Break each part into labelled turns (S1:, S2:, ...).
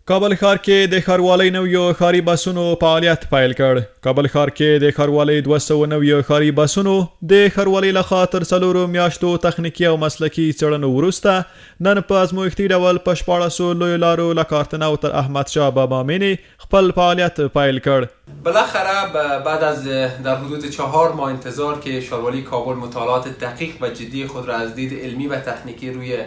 S1: کابل ښار کې د ښاروالۍ نویو ښاري بسونو فعالیت پیل کړ. کابل ښار کې د ښاروالۍ 290 ښاري بسونو د ښاروالۍ لخوا تر 4 میاشتو تخنیکي او مسلکي څېړنو وروسته نن په ازمویښتي ډول په 14 لویو لارو له کارتنو تر احمد شاه بابا مینې خپل فعالیت پیل کړ.
S2: بالاخره بعد از در حدود 4 ماه انتظار که ښاروالۍ کابل مطالعات دقیق و جدی خود را از دید علمی و تکنیکی روی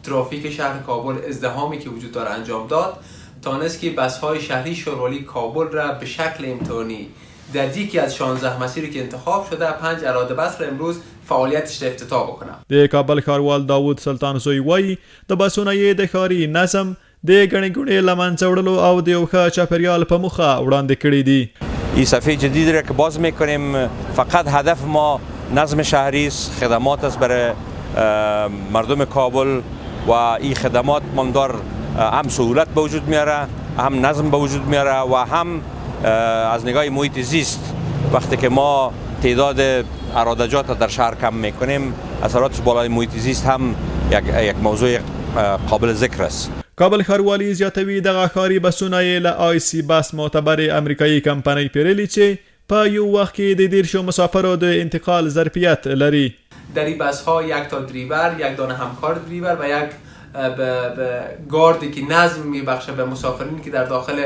S2: ترافیک شهر کابل ازدحامی که وجود داره انجام داد، تانست که بس‌های شهری ښاروالۍ کابل را به شکل امتحانی در یکی از 16 مسیری که انتخاب شده 5 اراده بس را امروز فعالیتش را افتتاح بکنه.
S1: د کابل ښاروال داوود سلطان زوی وایي د بسونو یې د ښاري نظم د ګڼې ګوڼې له منځه وړلو او د یو ښه چاپیریال په موخه وړاندې کړي دي.
S3: این صفحه جدید را که باز میکنیم فقط هدف ما نظم شهری است، خدمات است برای مردم کابل و این خدمات ماندار هم سهولت به وجود میاره، هم نظم به وجود میاره و هم از نگاه محیط زیست وقتی که ما تعداد ارادجات در شهر کم میکنیم اثراتش بالای محیط زیست هم یک موضوع قابل ذکر است.
S1: کابل ښاروالي زیاتوي دغه ښاري بسونه یې له آی سی بس معتبرې امریکایي کمپنۍ پیرلي چې په یو وخت کې د 10 مسافرو د انتقال ظرفیت لري.
S2: در این بس ها یک تا دریور، یک دانه همکار دریور و یک گاردی که نظم میبخشه به مسافرین که در داخل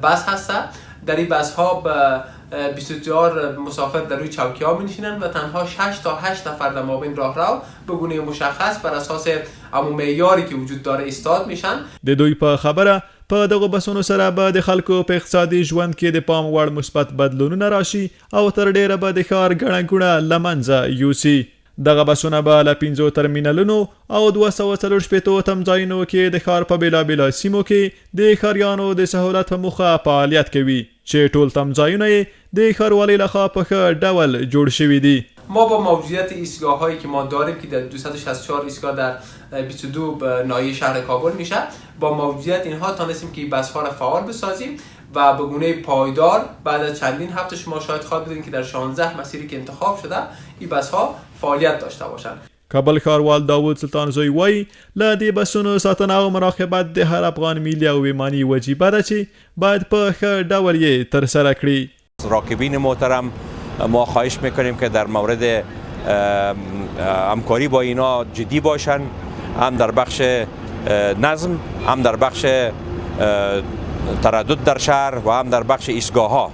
S2: بس هستند. در این بس ها به 24 مسافر در روی چوکی ها می نشینند و تنها 6 تا 8 نفر در مابین راهرو به گونه مشخص بر اساس همون معیاری که وجود داره ایستاد میشن.
S1: د دوی په خبره په دغه بسونو سره به د خلکو په اقتصادي ژوند کې د پام وړ مثبت بدلونونه راشي او تر ډیره به د ښار ګڼه ګوڼه له منځه یوسي. دغه بسونه به له 5 ترمینلونو او 240 تمځایونو کې د ښار په بېلابېلو سیمو کې د ښاریانو د سهولت په موخه فعالیت کوي چې ټول تمځایونه یې د ښاروالۍ لخوا په ښه ډول جوړ شوي دي.
S2: ما با موجودیت ایستگاه هایی که ما داریم که در 264 ایستگاه در 22 ناحیه شهر کابل میشه، با موجودیت اینها تانستیم که بس ها را فعال بسازیم و به گونه پایدار بعد از چندین هفته شما شاید خواهد بدین که در 16 مسیری که انتخاب شده این بس ها فعالیت داشته باشند.
S1: کابل ښاروال داوود سلطان زوی وایي له دې بسونو ساتنه او مراقبت د هر افغان ملي او ایماني وجیبه ده چې باید په ښه ډول یې ترسره کړي.
S3: راکبین محترم، ما خواهش میکنیم که در مورد همکاری با اینا جدی باشن، هم در بخش نظم، هم در بخش تردد در شهر و هم در بخش ایستگاه ها.